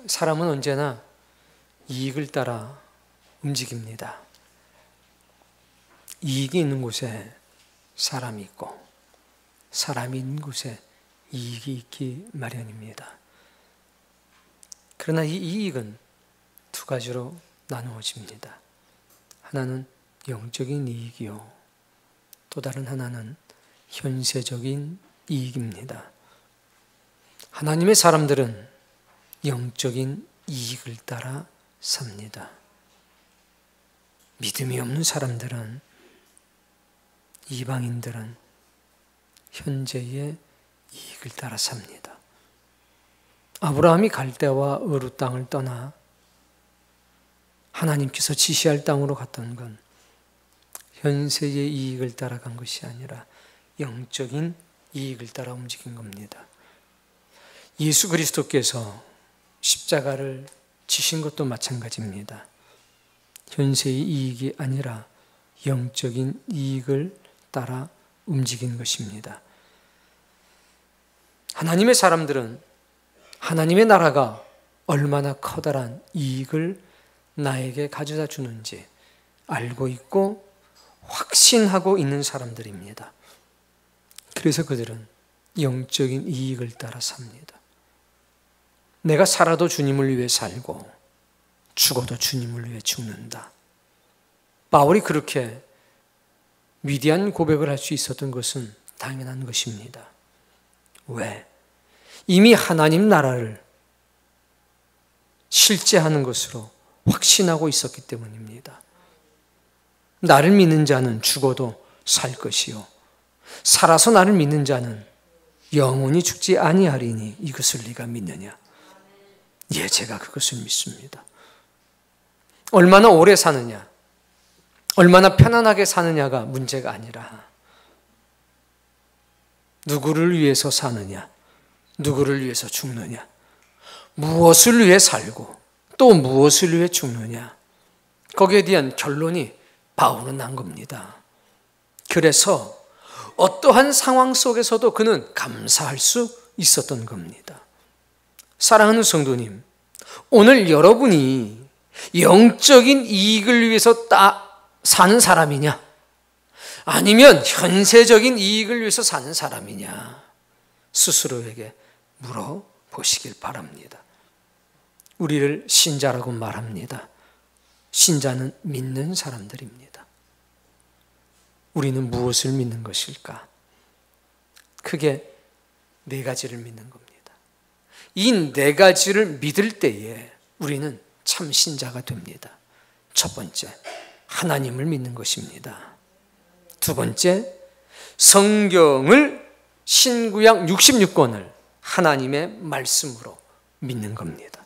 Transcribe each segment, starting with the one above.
사람은 언제나 이익을 따라 움직입니다. 이익이 있는 곳에 사람이 있고 사람이 있는 곳에 이익이 있기 마련입니다. 그러나 이 이익은 두 가지로 나누어집니다. 하나는 영적인 이익이요, 또 다른 하나는 현세적인 이익입니다. 하나님의 사람들은 영적인 이익을 따라 삽니다. 믿음이 없는 사람들은, 이방인들은 현재의 이익을 따라 삽니다. 아브라함이 갈대와 으루 땅을 떠나 하나님께서 지시할 땅으로 갔던 건 현세의 이익을 따라간 것이 아니라 영적인 이익을 따라 움직인 겁니다. 예수 그리스도께서 십자가를 지신 것도 마찬가지입니다. 현세의 이익이 아니라 영적인 이익을 따라 움직인 것입니다. 하나님의 사람들은 하나님의 나라가 얼마나 커다란 이익을 나에게 가져다 주는지 알고 있고 확신하고 있는 사람들입니다. 그래서 그들은 영적인 이익을 따라 삽니다. 내가 살아도 주님을 위해 살고 죽어도 주님을 위해 죽는다. 바울이 그렇게 위대한 고백을 할 수 있었던 것은 당연한 것입니다. 왜? 이미 하나님 나라를 실제하는 것으로 확신하고 있었기 때문입니다. 나를 믿는 자는 죽어도 살 것이요 살아서 나를 믿는 자는 영원히 죽지 아니하리니 이것을 네가 믿느냐? 예, 제가 그것을 믿습니다. 얼마나 오래 사느냐, 얼마나 편안하게 사느냐가 문제가 아니라 누구를 위해서 사느냐, 누구를 위해서 죽느냐, 무엇을 위해 살고 또 무엇을 위해 죽느냐, 거기에 대한 결론이 바울은 난 겁니다. 그래서 어떠한 상황 속에서도 그는 감사할 수 있었던 겁니다. 사랑하는 성도님, 오늘 여러분이 영적인 이익을 위해서 사는 사람이냐, 아니면 현세적인 이익을 위해서 사는 사람이냐, 스스로에게 물어보시길 바랍니다. 우리를 신자라고 말합니다. 신자는 믿는 사람들입니다. 우리는 무엇을 믿는 것일까? 크게 네 가지를 믿는 겁니다. 이 네 가지를 믿을 때에 우리는 참 신자가 됩니다. 첫 번째, 하나님을 믿는 것입니다. 두 번째, 성경을 신구약 66권을 하나님의 말씀으로 믿는 겁니다.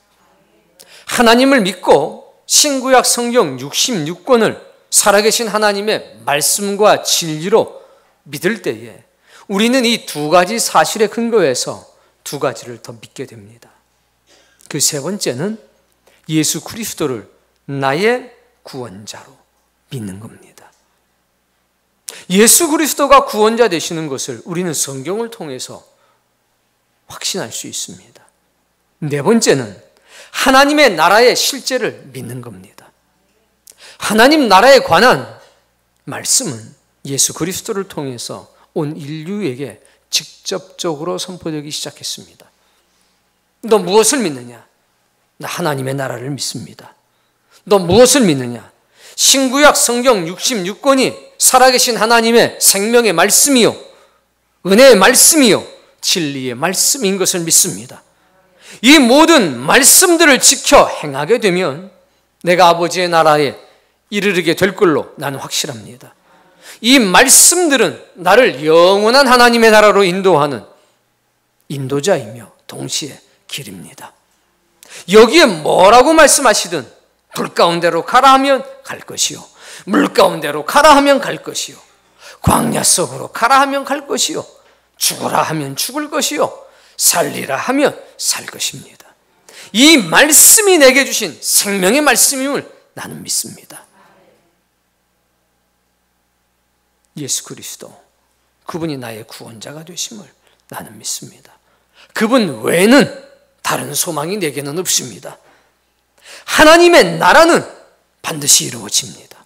하나님을 믿고 신구약 성경 66권을 살아계신 하나님의 말씀과 진리로 믿을 때에 우리는 이 두 가지 사실에 근거해서 두 가지를 더 믿게 됩니다. 그 세 번째는 예수 그리스도를 나의 구원자로 믿는 겁니다. 예수 그리스도가 구원자 되시는 것을 우리는 성경을 통해서 확신할 수 있습니다. 네 번째는 하나님의 나라의 실제를 믿는 겁니다. 하나님 나라에 관한 말씀은 예수 그리스도를 통해서 온 인류에게 직접적으로 선포되기 시작했습니다. 너 무엇을 믿느냐? 나 하나님의 나라를 믿습니다. 너 무엇을 믿느냐? 신구약 성경 66권이 살아계신 하나님의 생명의 말씀이요, 은혜의 말씀이요, 진리의 말씀인 것을 믿습니다. 이 모든 말씀들을 지켜 행하게 되면 내가 아버지의 나라에 이르게 될 걸로 나는 확실합니다. 이 말씀들은 나를 영원한 하나님의 나라로 인도하는 인도자이며 동시에 길입니다. 여기에 뭐라고 말씀하시든 불 가운데로 가라 하면 갈 것이요, 물 가운데로 가라 하면 갈 것이요, 광야 속으로 가라 하면 갈 것이요, 죽으라 하면 죽을 것이요, 살리라 하면 살 것입니다. 이 말씀이 내게 주신 생명의 말씀임을 나는 믿습니다. 예수 그리스도, 그분이 나의 구원자가 되심을 나는 믿습니다. 그분 외에는 다른 소망이 내게는 없습니다. 하나님의 나라는 반드시 이루어집니다.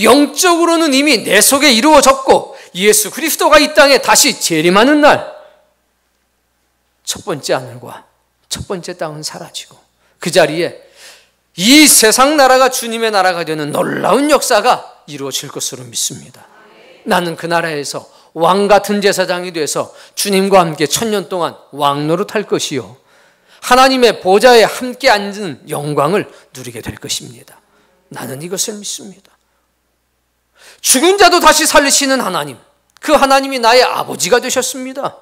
영적으로는 이미 내 속에 이루어졌고 예수 그리스도가 이 땅에 다시 재림하는 날 첫 번째 하늘과 첫 번째 땅은 사라지고 그 자리에 이 세상 나라가 주님의 나라가 되는 놀라운 역사가 이루어질 것으로 믿습니다. 나는 그 나라에서 왕 같은 제사장이 돼서 주님과 함께 1000년 동안 왕노릇할 것이요 하나님의 보좌에 함께 앉은 영광을 누리게 될 것입니다. 나는 이것을 믿습니다. 죽은 자도 다시 살리시는 하나님, 그 하나님이 나의 아버지가 되셨습니다.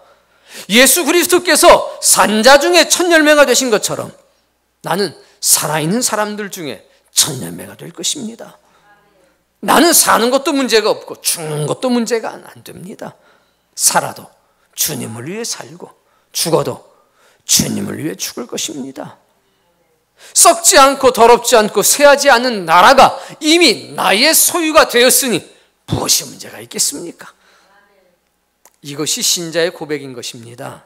예수 그리스도께서 산자 중에 첫 열매가 되신 것처럼 나는 살아있는 사람들 중에 첫 열매가 될 것입니다. 나는 사는 것도 문제가 없고 죽는 것도 문제가 안 됩니다. 살아도 주님을 위해 살고 죽어도 주님을 위해 죽을 것입니다. 썩지 않고 더럽지 않고 쇠하지 않은 나라가 이미 나의 소유가 되었으니 무엇이 문제가 있겠습니까? 이것이 신자의 고백인 것입니다.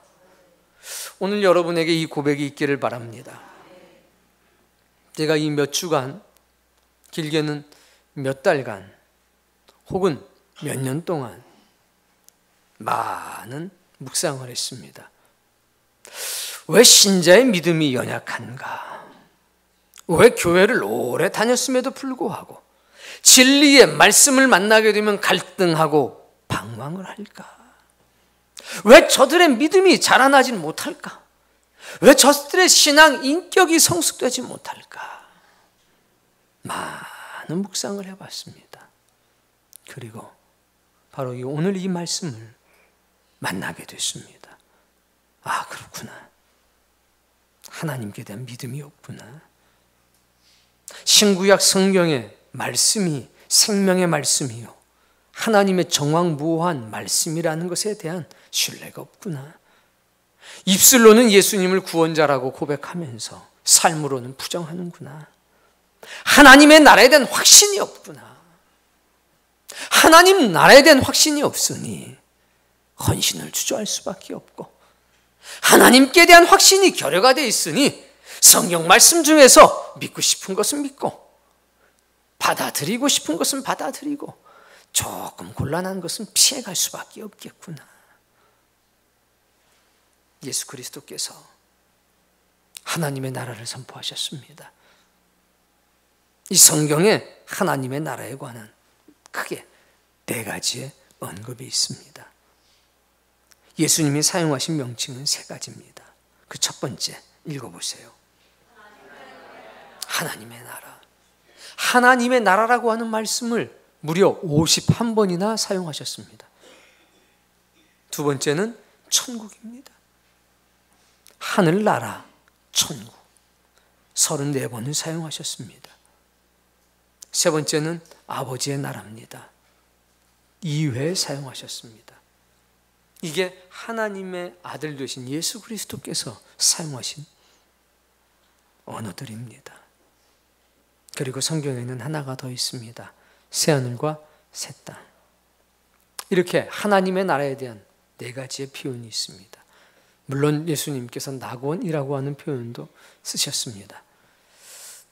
오늘 여러분에게 이 고백이 있기를 바랍니다. 제가 이 몇 주간, 길게는 몇 달간 혹은 몇 년 동안 많은 묵상을 했습니다. 왜 신자의 믿음이 연약한가? 왜 교회를 오래 다녔음에도 불구하고 진리의 말씀을 만나게 되면 갈등하고 방황을 할까? 왜 저들의 믿음이 자라나지 못할까? 왜 저들의 신앙 인격이 성숙되지 못할까? 많은 묵상을 해봤습니다. 그리고 바로 오늘 이 말씀을 만나게 됐습니다. 아, 그렇구나. 하나님께 대한 믿음이 없구나. 신구약 성경의 말씀이 생명의 말씀이요 하나님의 정확무오한 말씀이라는 것에 대한 신뢰가 없구나. 입술로는 예수님을 구원자라고 고백하면서 삶으로는 부정하는구나. 하나님의 나라에 대한 확신이 없구나. 하나님 나라에 대한 확신이 없으니 헌신을 주저할 수밖에 없고 하나님께 대한 확신이 결여가 되어 있으니 성경 말씀 중에서 믿고 싶은 것은 믿고 받아들이고 싶은 것은 받아들이고 조금 곤란한 것은 피해갈 수밖에 없겠구나. 예수 그리스도께서 하나님의 나라를 선포하셨습니다. 이 성경에 하나님의 나라에 관한 크게 4가지의 언급이 있습니다. 예수님이 사용하신 명칭은 3가지입니다. 그 첫 번째 읽어보세요. 하나님의 나라. 하나님의 나라라고 하는 말씀을 무려 51번이나 사용하셨습니다. 두 번째는 천국입니다. 하늘나라, 천국 34번을 사용하셨습니다. 세 번째는 아버지의 나라입니다. 2회 사용하셨습니다. 이게 하나님의 아들 되신 예수 그리스도께서 사용하신 언어들입니다. 그리고 성경에는 하나가 더 있습니다. 새하늘과 새 땅. 이렇게 하나님의 나라에 대한 4가지의 표현이 있습니다. 물론 예수님께서 낙원이라고 하는 표현도 쓰셨습니다.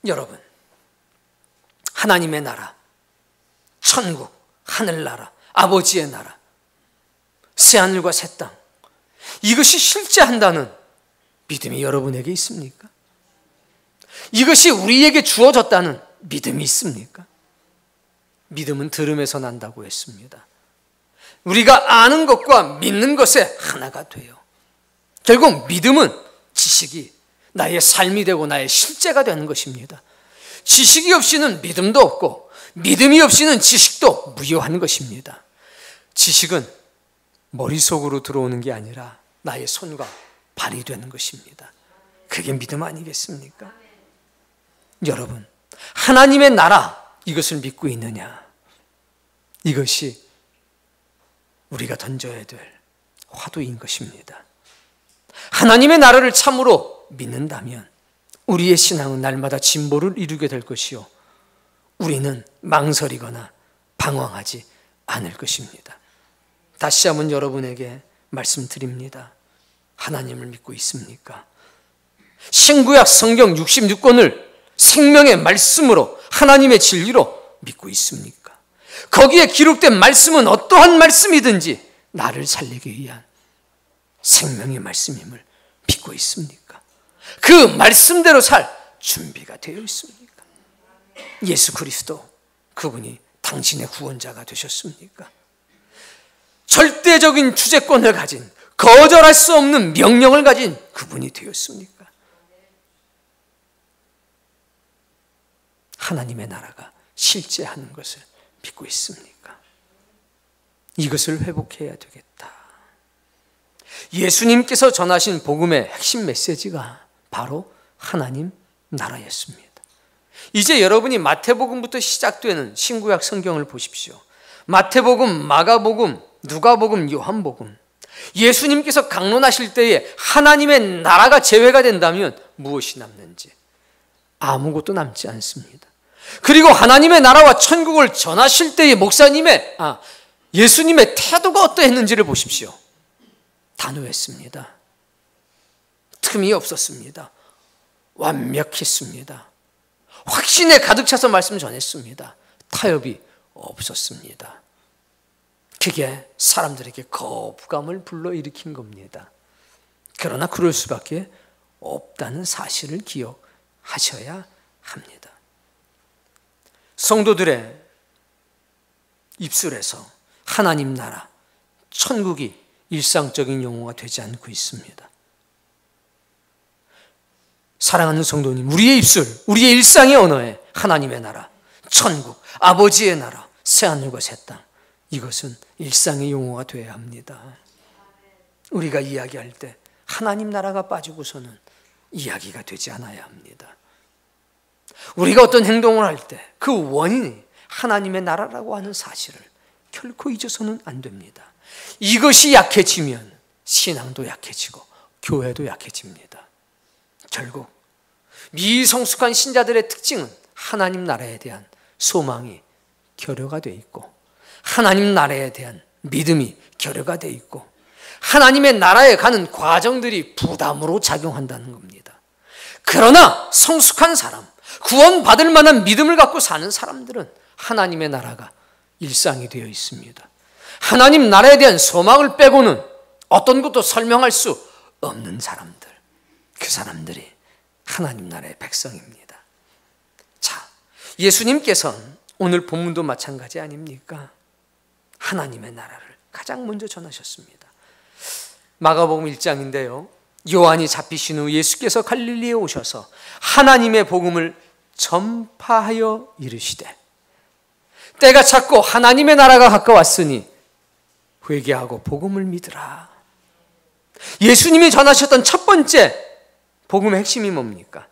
여러분, 하나님의 나라, 천국, 하늘나라, 아버지의 나라, 새하늘과 새 땅, 이것이 실제 한다는 믿음이 여러분에게 있습니까? 이것이 우리에게 주어졌다는 믿음이 있습니까? 믿음은 들음에서 난다고 했습니다. 우리가 아는 것과 믿는 것에 하나가 돼요. 결국 믿음은 지식이 나의 삶이 되고 나의 실제가 되는 것입니다. 지식이 없이는 믿음도 없고 믿음이 없이는 지식도 무효한 것입니다. 지식은 머릿속으로 들어오는 게 아니라 나의 손과 발이 되는 것입니다. 그게 믿음 아니겠습니까? 여러분, 하나님의 나라, 이것을 믿고 있느냐? 이것이 우리가 던져야 될 화두인 것입니다. 하나님의 나라를 참으로 믿는다면 우리의 신앙은 날마다 진보를 이루게 될 것이요, 우리는 망설이거나 방황하지 않을 것입니다. 다시 한번 여러분에게 말씀드립니다. 하나님을 믿고 있습니까? 신구약 성경 66권을 생명의 말씀으로 하나님의 진리로 믿고 있습니까? 거기에 기록된 말씀은 어떠한 말씀이든지 나를 살리기 위한 생명의 말씀임을 믿고 있습니까? 그 말씀대로 살 준비가 되어 있습니까? 예수 그리스도, 그분이 당신의 구원자가 되셨습니까? 절대적인 주재권을 가진, 거절할 수 없는 명령을 가진 그분이 되었습니까? 하나님의 나라가 실제하는 것을 믿고 있습니까? 이것을 회복해야 되겠다. 예수님께서 전하신 복음의 핵심 메시지가 바로 하나님 나라였습니다. 이제 여러분이 마태복음부터 시작되는 신구약 성경을 보십시오. 마태복음, 마가복음, 누가복음, 요한복음, 예수님께서 강론하실 때에 하나님의 나라가 제외가 된다면 무엇이 남는지 아무것도 남지 않습니다. 그리고 하나님의 나라와 천국을 전하실 때의 예수님의 태도가 어떠했는지를 보십시오. 단호했습니다. 틈이 없었습니다. 완벽했습니다. 확신에 가득 차서 말씀 전했습니다. 타협이 없었습니다. 그게 사람들에게 거부감을 불러일으킨 겁니다. 그러나 그럴 수밖에 없다는 사실을 기억하셔야 합니다. 성도들의 입술에서 하나님 나라, 천국이 일상적인 용어가 되지 않고 있습니다. 사랑하는 성도님, 우리의 입술, 우리의 일상의 언어에 하나님의 나라, 천국, 아버지의 나라, 새하늘과 새 땅, 이것은 일상의 용어가 되어야 합니다. 우리가 이야기할 때 하나님 나라가 빠지고서는 이야기가 되지 않아야 합니다. 우리가 어떤 행동을 할 때 그 원인이 하나님의 나라라고 하는 사실을 결코 잊어서는 안 됩니다. 이것이 약해지면 신앙도 약해지고 교회도 약해집니다. 결국 미성숙한 신자들의 특징은 하나님 나라에 대한 소망이 결여가 되어 있고, 하나님 나라에 대한 믿음이 결여가 되어 있고, 하나님의 나라에 가는 과정들이 부담으로 작용한다는 겁니다. 그러나 성숙한 사람, 구원받을 만한 믿음을 갖고 사는 사람들은 하나님의 나라가 일상이 되어 있습니다. 하나님 나라에 대한 소망을 빼고는 어떤 것도 설명할 수 없는 사람들, 그 사람들이 하나님 나라의 백성입니다. 자, 예수님께서는 오늘 본문도 마찬가지 아닙니까? 하나님의 나라를 가장 먼저 전하셨습니다. 마가복음 1장인데요. 요한이 잡히신 후 예수께서 갈릴리에 오셔서 하나님의 복음을 전파하여 이르시되, 때가 찼고 하나님의 나라가 가까웠으니 회개하고 복음을 믿으라. 예수님이 전하셨던 첫 번째 복음의 핵심이 뭡니까?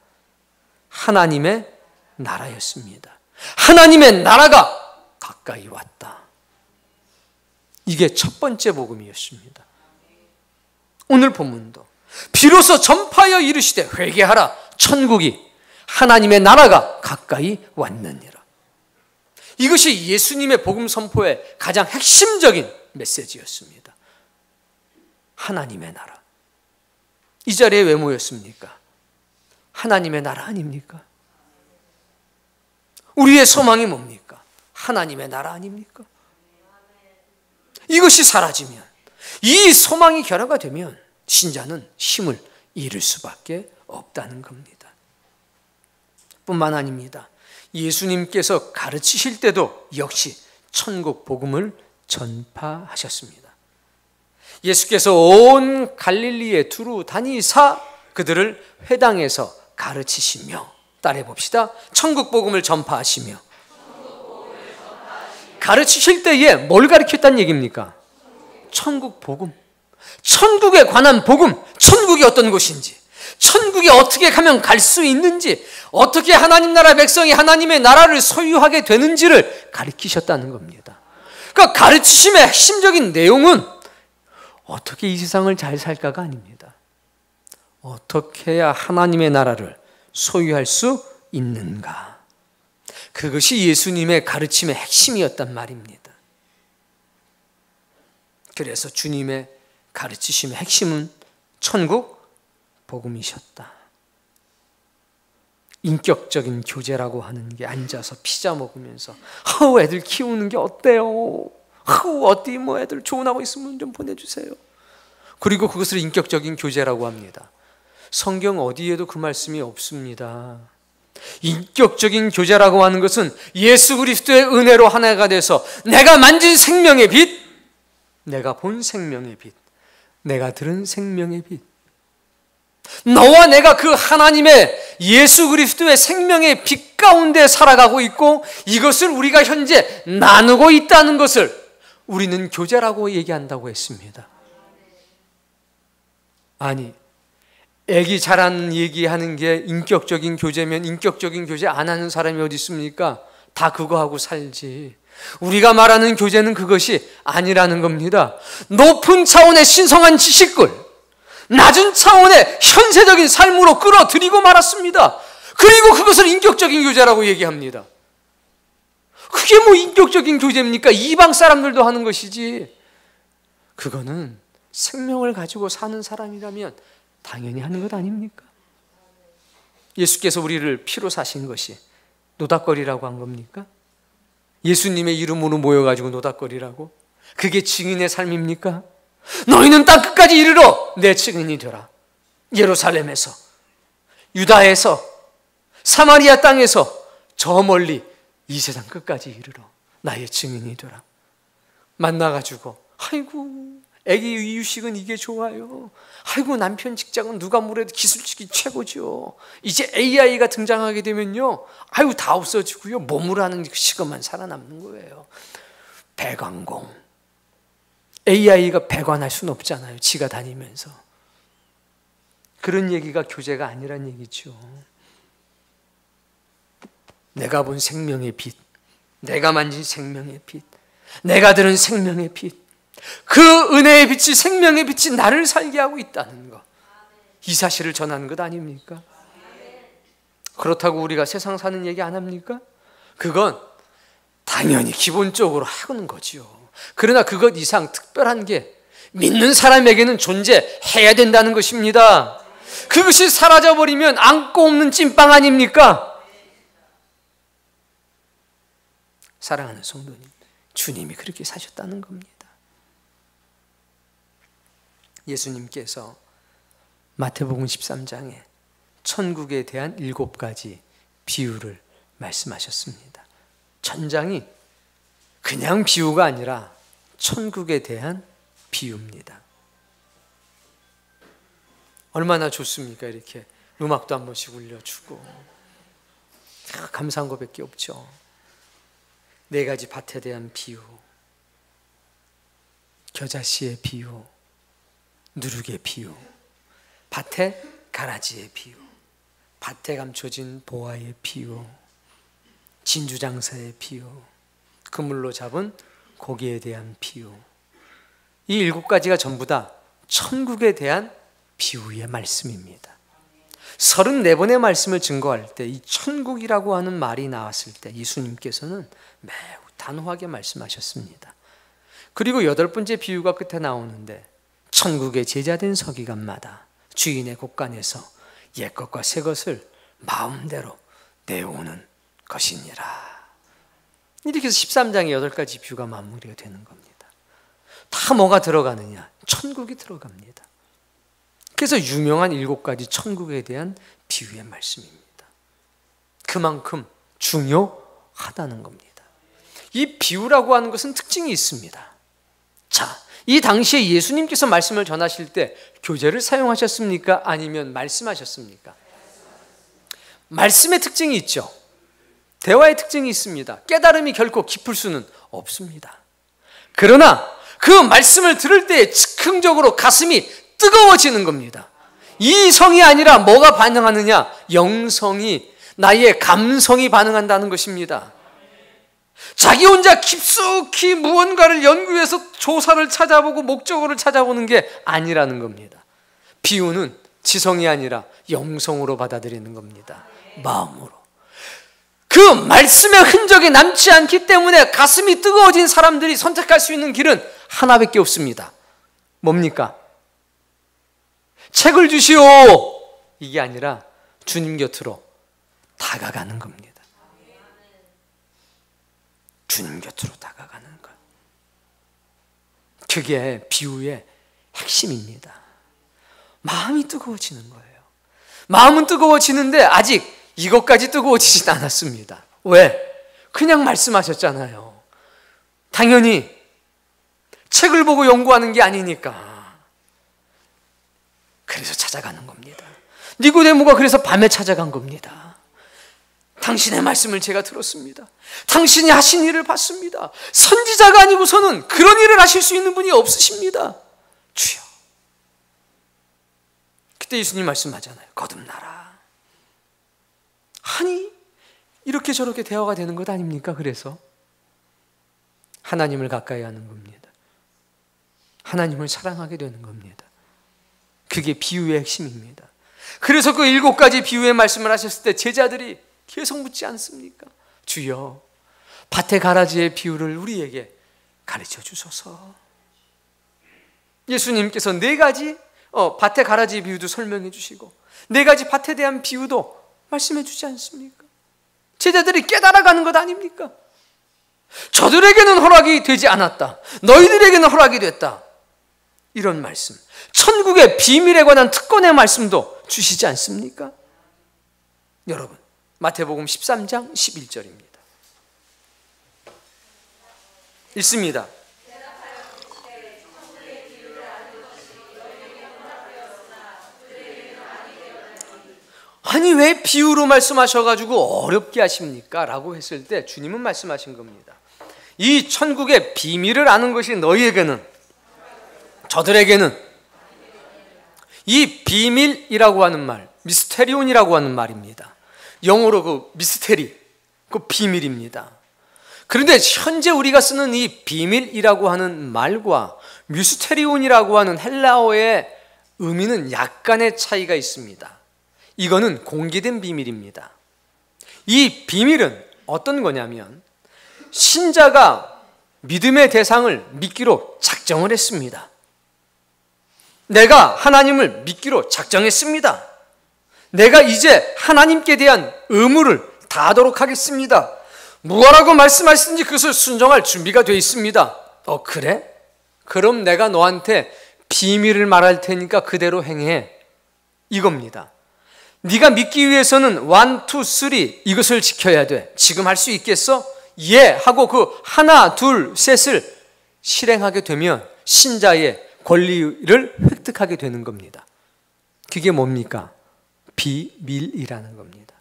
하나님의 나라였습니다. 하나님의 나라가 가까이 왔다. 이게 첫 번째 복음이었습니다. 오늘 본문도 비로소 전파하여 이르시되 회개하라, 천국이 하나님의 나라가 가까이 왔느니라. 이것이 예수님의 복음 선포의 가장 핵심적인 메시지였습니다. 하나님의 나라. 이 자리에 왜 모였습니까? 하나님의 나라 아닙니까? 우리의 소망이 뭡니까? 하나님의 나라 아닙니까? 이것이 사라지면, 이 소망이 결여가 되면 신자는 힘을 잃을 수밖에 없다는 겁니다. 뿐만 아닙니다. 예수님께서 가르치실 때도 역시 천국 복음을 전파하셨습니다. 예수께서 온 갈릴리에 두루 다니사 그들을 회당에서 가르치시며, 따라해 봅시다. 천국 복음을 전파하시며. 가르치실 때에 뭘 가르쳤다는 얘기입니까? 천국 복음. 천국에 관한 복음, 천국이 어떤 곳인지, 천국에 어떻게 가면 갈 수 있는지, 어떻게 하나님 나라 백성이 하나님의 나라를 소유하게 되는지를 가르치셨다는 겁니다. 그러니까 가르치심의 핵심적인 내용은 어떻게 이 세상을 잘 살까가 아닙니다. 어떻게 해야 하나님의 나라를 소유할 수 있는가. 그것이 예수님의 가르침의 핵심이었단 말입니다. 그래서 주님의 가르치심의 핵심은 천국 복음이셨다. 인격적인 교제라고 하는 게 앉아서 피자 먹으면서 애들 키우는 게 어때요? 어디 뭐 애들 좋은 하고 있으면 좀 보내주세요. 그리고 그것을 인격적인 교제라고 합니다. 성경 어디에도 그 말씀이 없습니다. 인격적인 교제라고 하는 것은 예수 그리스도의 은혜로 하나가 돼서 내가 만진 생명의 빛, 내가 본 생명의 빛, 내가 들은 생명의 빛, 너와 내가 그 하나님의 예수 그리스도의 생명의 빛 가운데 살아가고 있고 이것을 우리가 현재 나누고 있다는 것을 우리는 교제라고 얘기한다고 했습니다. 아니, 애기 자란 얘기하는 게 인격적인 교제면 인격적인 교제 안 하는 사람이 어디 있습니까? 다 그거 하고 살지. 우리가 말하는 교제는 그것이 아니라는 겁니다. 높은 차원의 신성한 지식을 낮은 차원의 현세적인 삶으로 끌어들이고 말았습니다. 그리고 그것을 인격적인 교제라고 얘기합니다. 그게 뭐 인격적인 교제입니까? 이방 사람들도 하는 것이지. 그거는 생명을 가지고 사는 사람이라면 당연히 하는 것 아닙니까? 예수께서 우리를 피로 사신 것이 노닥거리라고 한 겁니까? 예수님의 이름으로 모여가지고 노닥거리라고? 그게 증인의 삶입니까? 너희는 땅 끝까지 이르러 내 증인이 되라. 예루살렘에서, 유다에서, 사마리아 땅에서 저 멀리 이 세상 끝까지 이르러 나의 증인이 되라. 만나가지고 아이고 애기 이유식은 이게 좋아요. 아이고 남편 직장은 누가 뭐래도 기술직이 최고죠. 이제 AI가 등장하게 되면요, 아이고 다 없어지고요, 몸으로 하는 식으만 살아남는 거예요. 배관공, AI가 배관할 수는 없잖아요, 지가 다니면서. 그런 얘기가 교제가 아니란 얘기죠. 내가 본 생명의 빛, 내가 만진 생명의 빛, 내가 들은 생명의 빛, 그 은혜의 빛이, 생명의 빛이 나를 살게 하고 있다는 것, 이 사실을 전하는 것 아닙니까? 그렇다고 우리가 세상 사는 얘기 안 합니까? 그건 당연히 기본적으로 하는 거죠. 그러나 그것 이상 특별한 게 믿는 사람에게는 존재해야 된다는 것입니다. 그것이 사라져버리면 안고 없는 찐빵 아닙니까? 사랑하는 성도님, 주님이 그렇게 사셨다는 겁니다. 예수님께서 마태복음 13장에 천국에 대한 7가지 비유를 말씀하셨습니다. 천장이 그냥 비유가 아니라 천국에 대한 비유입니다. 얼마나 좋습니까? 이렇게 음악도 한 번씩 울려주고. 감사한 것밖에 없죠. 4가지 밭에 대한 비유, 겨자씨의 비유, 누룩의 비유, 밭에 가라지의 비유, 밭에 감춰진 보화의 비유, 진주장사의 비유, 그물로 잡은 고기에 대한 비유. 이 7가지가 전부 다 천국에 대한 비유의 말씀입니다. 34번의 말씀을 증거할 때 이 천국이라고 하는 말이 나왔을 때 예수님께서는 매우 단호하게 말씀하셨습니다. 그리고 8번째 비유가 끝에 나오는데, 천국의 제자된 서기관마다 주인의 곳간에서 옛것과 새것을 마음대로 내오는 것이니라. 이렇게 해서 13장의 8가지 비유가 마무리가 되는 겁니다. 다 뭐가 들어가느냐? 천국이 들어갑니다. 그래서 유명한 7가지 천국에 대한 비유의 말씀입니다. 그만큼 중요하다는 겁니다. 이 비유라고 하는 것은 특징이 있습니다. 자, 이 당시에 예수님께서 말씀을 전하실 때 교재를 사용하셨습니까? 아니면 말씀하셨습니까? 말씀의 특징이 있죠. 대화의 특징이 있습니다. 깨달음이 결코 깊을 수는 없습니다. 그러나 그 말씀을 들을 때 즉흥적으로 가슴이 뜨거워지는 겁니다. 이성이 아니라 뭐가 반응하느냐? 영성이, 나의 감성이 반응한다는 것입니다. 자기 혼자 깊숙이 무언가를 연구해서 조사를 찾아보고 목적어를 찾아보는 게 아니라는 겁니다. 비유는 지성이 아니라 영성으로 받아들이는 겁니다. 마음으로. 그 말씀의 흔적이 남지 않기 때문에 가슴이 뜨거워진 사람들이 선택할 수 있는 길은 하나밖에 없습니다. 뭡니까? 책을 주시오, 이게 아니라 주님 곁으로 다가가는 겁니다. 주님 곁으로 다가가는 것. 그게 비유의 핵심입니다. 마음이 뜨거워지는 거예요. 마음은 뜨거워지는데 아직 이것까지 뜨거워지진 않았습니다. 왜? 그냥 말씀하셨잖아요. 당연히 책을 보고 연구하는 게 아니니까. 그래서 찾아가는 겁니다. 니고데모가 그래서 밤에 찾아간 겁니다. 당신의 말씀을 제가 들었습니다. 당신이 하신 일을 봤습니다. 선지자가 아니고서는 그런 일을 하실 수 있는 분이 없으십니다. 주여. 그때 예수님 말씀하잖아요. 거듭나라. 아니, 이렇게 저렇게 대화가 되는 것 아닙니까? 그래서 하나님을 가까이 하는 겁니다. 하나님을 사랑하게 되는 겁니다. 그게 비유의 핵심입니다. 그래서 그 7가지 비유의 말씀을 하셨을 때 제자들이 계속 묻지 않습니까? 주여, 밭의 가라지의 비유를 우리에게 가르쳐 주소서. 예수님께서 4가지 밭의 가라지 비유도 설명해 주시고 4가지 밭에 대한 비유도 말씀해 주지 않습니까? 제자들이 깨달아가는 것 아닙니까? 저들에게는 허락이 되지 않았다. 너희들에게는 허락이 됐다. 이런 말씀, 천국의 비밀에 관한 특권의 말씀도 주시지 않습니까? 여러분, 마태복음 13장 11절입니다. 읽습니다. 아니, 왜 비유로 말씀하셔가지고 어렵게 하십니까? 라고 했을 때 주님은 말씀하신 겁니다. 이 천국의 비밀을 아는 것이 너희에게는, 저들에게는, 이 비밀이라고 하는 말, 미스테리온이라고 하는 말입니다. 영어로 그 미스테리, 그 비밀입니다. 그런데 현재 우리가 쓰는 이 비밀이라고 하는 말과 미스테리온이라고 하는 헬라어의 의미는 약간의 차이가 있습니다. 이거는 공개된 비밀입니다. 이 비밀은 어떤 거냐면 신자가 믿음의 대상을 믿기로 작정을 했습니다. 내가 하나님을 믿기로 작정했습니다. 내가 이제 하나님께 대한 의무를 다하도록 하겠습니다. 무엇라고 말씀하시든지 그것을 순종할 준비가 되어 있습니다. 그래? 그럼 내가 너한테 비밀을 말할 테니까 그대로 행해. 이겁니다. 네가 믿기 위해서는 1, 2, 3 이것을 지켜야 돼. 지금 할 수 있겠어? 예 하고 그 하나, 둘, 셋을 실행하게 되면 신자의 권리를 획득하게 되는 겁니다. 그게 뭡니까? 비밀이라는 겁니다.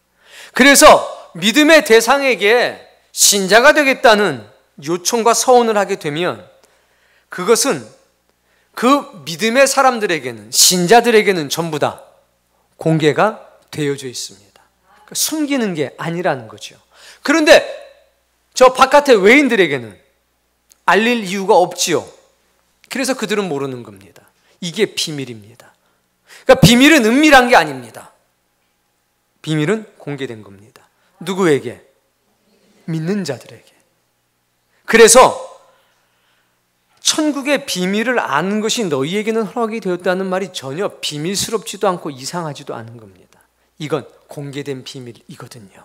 그래서 믿음의 대상에게 신자가 되겠다는 요청과 서원을 하게 되면 그것은 그 믿음의 사람들에게는, 신자들에게는 전부 다 공개가 되어져 있습니다. 그러니까 숨기는 게 아니라는 거죠. 그런데 저 바깥의 외인들에게는 알릴 이유가 없지요. 그래서 그들은 모르는 겁니다. 이게 비밀입니다. 그러니까 비밀은 은밀한 게 아닙니다. 비밀은 공개된 겁니다. 누구에게? 믿는 자들에게. 그래서 천국의 비밀을 아는 것이 너희에게는 허락이 되었다는 말이 전혀 비밀스럽지도 않고 이상하지도 않은 겁니다. 이건 공개된 비밀이거든요.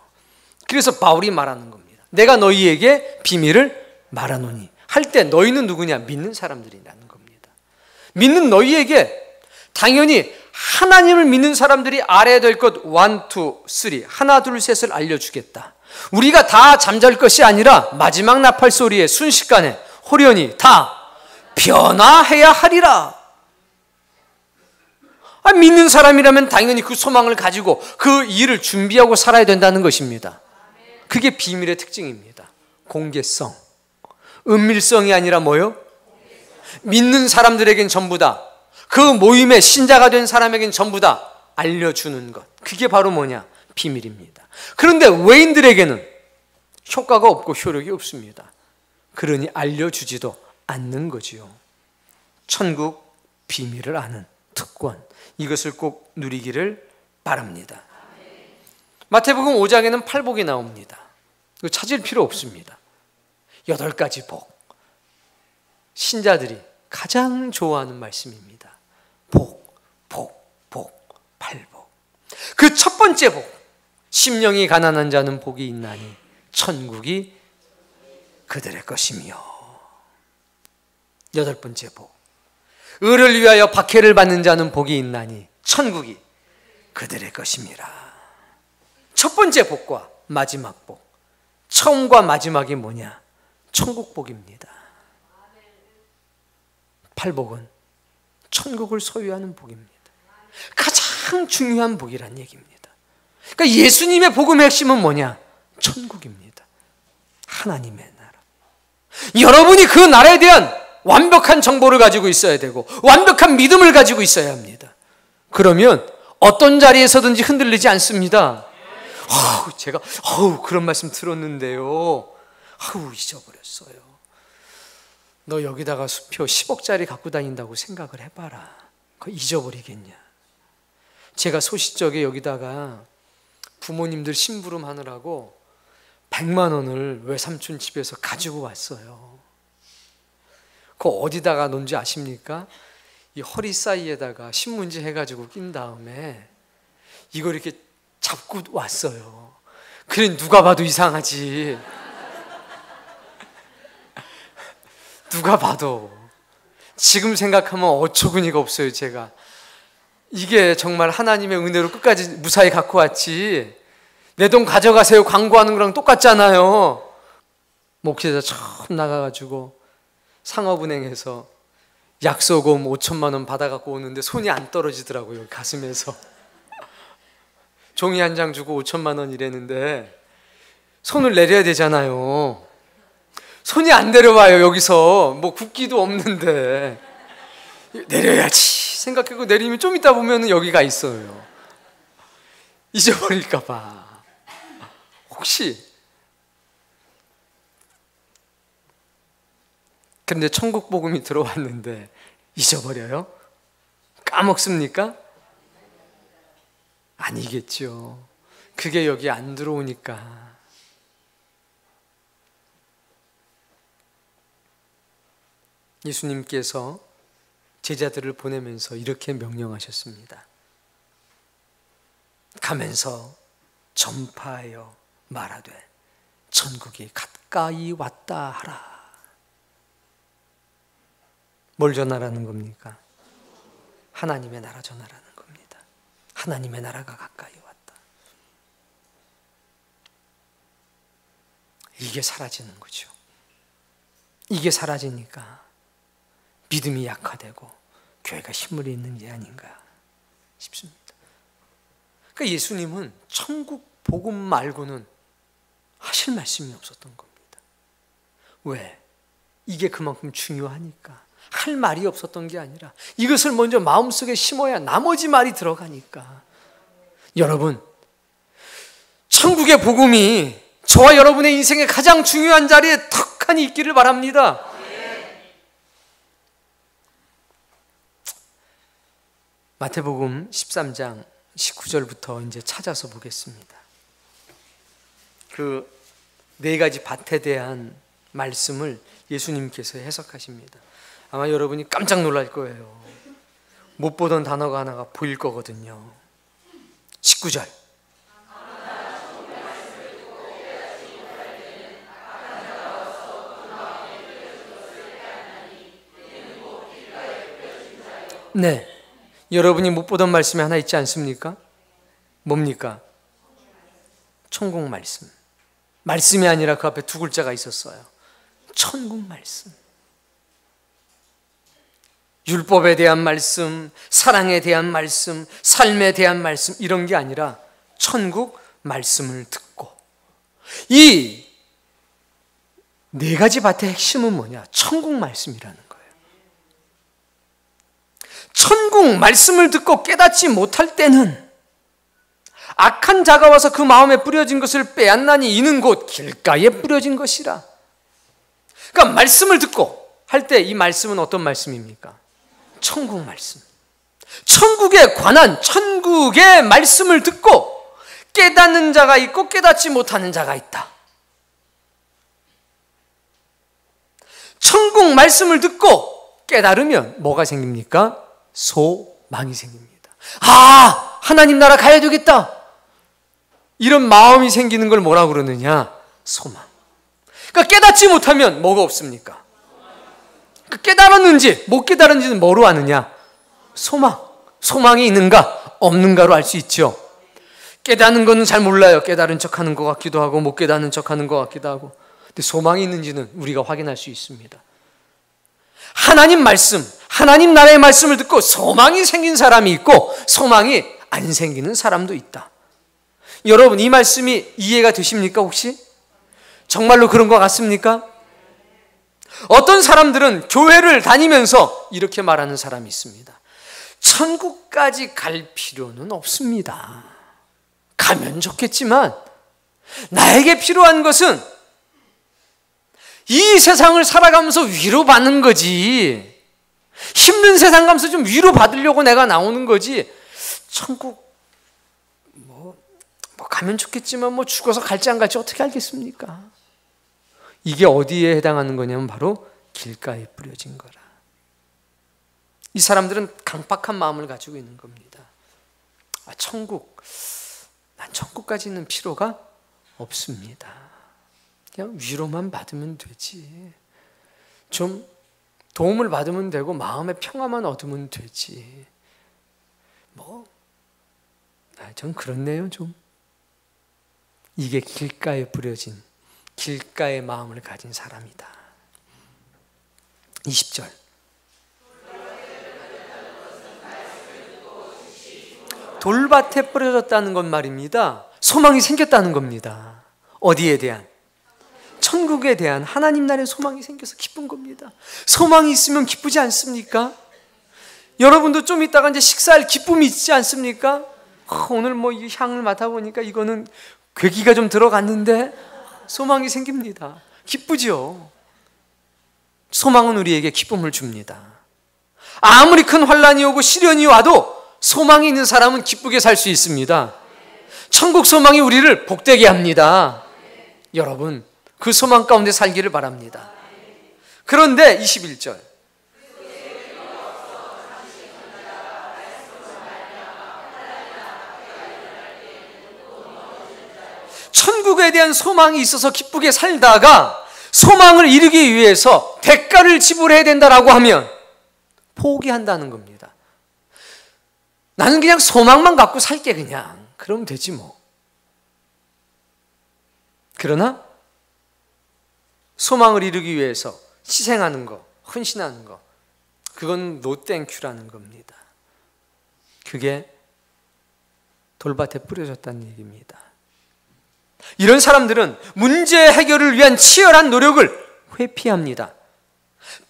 그래서 바울이 말하는 겁니다. 내가 너희에게 비밀을 말하노니 할 때 너희는 누구냐? 믿는 사람들이라는 겁니다. 믿는 너희에게 당연히 하나님을 믿는 사람들이 알아야 될 것 1, 2, 3 하나 둘 셋을 알려주겠다. 우리가 다 잠잘 것이 아니라 마지막 나팔 소리에 순식간에 호련히 다 변화해야 하리라. 믿는 사람이라면 당연히 그 소망을 가지고 그 일을 준비하고 살아야 된다는 것입니다. 그게 비밀의 특징입니다. 공개성. 은밀성이 아니라 뭐요? 믿는 사람들에겐 전부 다, 그 모임의 신자가 된 사람에겐 전부 다 알려주는 것. 그게 바로 뭐냐? 비밀입니다. 그런데 외인들에게는 효과가 없고 효력이 없습니다. 그러니 알려주지도 않는 거지요. 천국 비밀을 아는 특권, 이것을 꼭 누리기를 바랍니다. 마태복음 5장에는 팔복이 나옵니다. 이거 찾을 필요 없습니다. 8가지 복. 신자들이 가장 좋아하는 말씀입니다. 복, 복, 복, 팔복. 그 첫 번째 복, 심령이 가난한 자는 복이 있나니 천국이 그들의 것이며. 8번째 복. 의를 위하여 박해를 받는 자는 복이 있나니 천국이 그들의 것임이라. 첫 번째 복과 마지막 복. 처음과 마지막이 뭐냐? 천국 복입니다. 8복은 천국을 소유하는 복입니다. 가장 중요한 복이란 얘기입니다. 그러니까 예수님의 복음의 핵심은 뭐냐? 천국입니다. 하나님의 나라. 여러분이 그 나라에 대한 완벽한 정보를 가지고 있어야 되고 완벽한 믿음을 가지고 있어야 합니다. 그러면 어떤 자리에서든지 흔들리지 않습니다. 제가 그런 말씀 들었는데요. 잊어버렸어요. 너 여기다가 수표 10억짜리 갖고 다닌다고 생각을 해봐라. 그거 잊어버리겠냐. 제가 소시적에 여기다가 부모님들 심부름 하느라고 100만 원을 외삼촌 집에서 가지고 왔어요. 그거 어디다가 놓은지 아십니까? 이 허리 사이에다가 신문지 해가지고 낀 다음에 이걸 이렇게 잡고 왔어요. 그래 누가 봐도 이상하지. 누가 봐도. 지금 생각하면 어처구니가 없어요. 제가 이게 정말 하나님의 은혜로 끝까지 무사히 갖고 왔지, 내 돈 가져가세요 광고하는 거랑 똑같잖아요. 목회자 처음 나가가지고 상업은행에서 약소금 5천만 원 받아갖고 오는데 손이 안 떨어지더라고요. 가슴에서. 종이 한 장 주고 5천만 원이라는데 손을 내려야 되잖아요. 손이 안 내려와요. 여기서 뭐 굽기도 없는데 내려야지 생각하고 내리면 좀 이따 보면 여기가 있어요. 잊어버릴까 봐. 혹시. 근데 천국 복음이 들어왔는데 잊어버려요? 까먹습니까? 아니겠죠. 그게 여기 안 들어오니까. 예수님께서 제자들을 보내면서 이렇게 명령하셨습니다. 가면서 전파하여 말하되 천국이 가까이 왔다 하라. 뭘 전하라는 겁니까? 하나님의 나라 전하라는 겁니다. 하나님의 나라가 가까이 왔다. 이게 사라지는 거죠. 이게 사라지니까 믿음이 약화되고 교회가 힘을 잃는 게 아닌가 싶습니다. 그러니까 예수님은 천국 복음 말고는 하실 말씀이 없었던 겁니다. 왜? 이게 그만큼 중요하니까. 할 말이 없었던 게 아니라 이것을 먼저 마음속에 심어야 나머지 말이 들어가니까. 여러분, 천국의 복음이 저와 여러분의 인생의 가장 중요한 자리에 턱하니 있기를 바랍니다. 마태복음 13장 19절부터 이제 찾아서 보겠습니다. 그 4가지 밭에 대한 말씀을 예수님께서 해석하십니다. 아마 여러분이 깜짝 놀랄 거예요. 못 보던 단어가 하나가 보일 거거든요. 19절. 네, 여러분이 못 보던 말씀이 하나 있지 않습니까? 뭡니까? 천국 말씀. 말씀이 아니라 그 앞에 2글자가 있었어요. 천국 말씀. 율법에 대한 말씀, 사랑에 대한 말씀, 삶에 대한 말씀, 이런 게 아니라 천국 말씀을 듣고. 이 4가지 밭의 핵심은 뭐냐? 천국 말씀이라는 거예요. 천국 말씀을 듣고 깨닫지 못할 때는 악한 자가 와서 그 마음에 뿌려진 것을 빼앗나니 이는 곧 길가에 뿌려진 것이라. 그러니까 말씀을 듣고 할 때 이 말씀은 어떤 말씀입니까? 천국 말씀. 천국에 관한 천국의 말씀을 듣고 깨닫는 자가 있고 깨닫지 못하는 자가 있다. 천국 말씀을 듣고 깨달으면 뭐가 생깁니까? 소망이 생깁니다. 아, 하나님 나라 가야 되겠다. 이런 마음이 생기는 걸 뭐라고 그러느냐? 소망. 그러니까 깨닫지 못하면 뭐가 없습니까? 깨달았는지 못 깨달았는지는 뭐로 아느냐? 소망. 소망이 있는가 없는가로 알 수 있죠. 깨닫는 거는 잘 몰라요. 깨달은 척하는 것 같기도 하고 못 깨닫는 척하는 것 같기도 하고. 근데 소망이 있는지는 우리가 확인할 수 있습니다. 하나님 말씀, 하나님 나라의 말씀을 듣고 소망이 생긴 사람이 있고 소망이 안 생기는 사람도 있다. 여러분, 이 말씀이 이해가 되십니까 혹시? 정말로 그런 것 같습니까? 어떤 사람들은 교회를 다니면서 이렇게 말하는 사람이 있습니다. 천국까지 갈 필요는 없습니다. 가면 좋겠지만 나에게 필요한 것은 이 세상을 살아가면서 위로받는 거지. 힘든 세상 가면서 좀 위로받으려고 내가 나오는 거지. 천국 뭐 가면 좋겠지만 뭐 죽어서 갈지 안 갈지 어떻게 알겠습니까? 이게 어디에 해당하는 거냐면 바로 길가에 뿌려진 거라. 이 사람들은 강박한 마음을 가지고 있는 겁니다. 난 천국까지는 필요가 없습니다. 그냥 위로만 받으면 되지. 좀 도움을 받으면 되고 마음의 평화만 얻으면 되지. 전 그렇네요 좀. 이게 길가에 뿌려진 길가의 마음을 가진 사람이다. 20절. 돌밭에 뿌려졌다는 건 말입니다. 소망이 생겼다는 겁니다. 어디에 대한? 천국에 대한 하나님 나라의 소망이 생겨서 기쁜 겁니다. 소망이 있으면 기쁘지 않습니까? 여러분도 좀 이따가 이제 식사할 기쁨이 있지 않습니까? 오늘 이 향을 맡아보니까 이거는 괴기가 좀 들어갔는데 소망이 생깁니다. 기쁘죠? 소망은 우리에게 기쁨을 줍니다. 아무리 큰 환난이 오고 시련이 와도 소망이 있는 사람은 기쁘게 살 수 있습니다. 천국 소망이 우리를 복되게 합니다. 여러분, 그 소망 가운데 살기를 바랍니다. 그런데 21절. 천국에 대한 소망이 있어서 기쁘게 살다가 소망을 이루기 위해서 대가를 지불해야 된다라고 하면 포기한다는 겁니다. 나는 그냥 소망만 갖고 살게 그냥. 그러면 되지 뭐. 그러나 소망을 이루기 위해서 희생하는 거, 헌신하는 거, 그건 노 땡큐라는 겁니다. 그게 돌밭에 뿌려졌다는 얘기입니다. 이런 사람들은 문제 해결을 위한 치열한 노력을 회피합니다.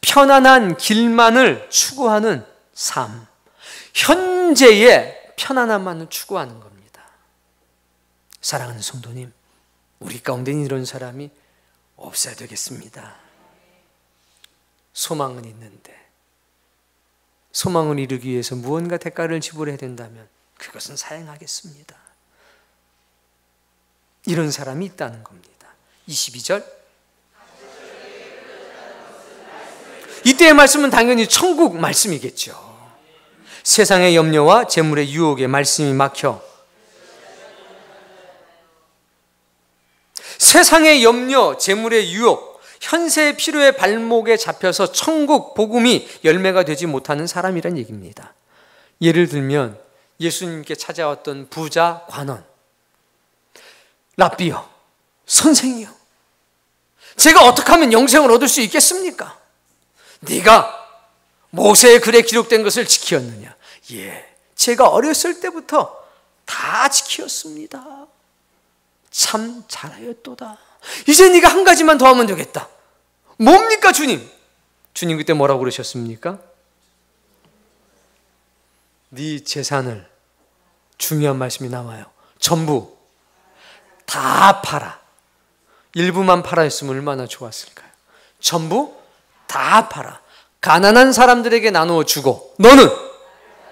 편안한 길만을 추구하는 삶, 현재의 편안함만을 추구하는 겁니다. 사랑하는 성도님, 우리 가운데는 이런 사람이 없어야 되겠습니다. 소망은 있는데 소망을 이루기 위해서 무언가 대가를 지불해야 된다면 그것은 사양하겠습니다. 이런 사람이 있다는 겁니다. 22절. 이때의 말씀은 당연히 천국 말씀이겠죠. 세상의 염려와 재물의 유혹에 말씀이 막혀 세상의 염려, 재물의 유혹, 현세의 필요의 발목에 잡혀서 천국 복음이 열매가 되지 못하는 사람이란 얘기입니다. 예를 들면 예수님께 찾아왔던 부자 관원, 랍비여, 선생이여, 제가 어떻게 하면 영생을 얻을 수 있겠습니까? 네가 모세의 글에 기록된 것을 지키었느냐? 예, 제가 어렸을 때부터 다 지키었습니다. 참 잘하였도다. 이제 네가 한 가지만 더 하면 되겠다. 뭡니까 주님? 주님 그때 뭐라고 그러셨습니까? 네 재산을, 중요한 말씀이 나와요. 전부 다 팔아. 일부만 팔아 했으면 얼마나 좋았을까요? 전부 다 팔아. 가난한 사람들에게 나누어 주고 너는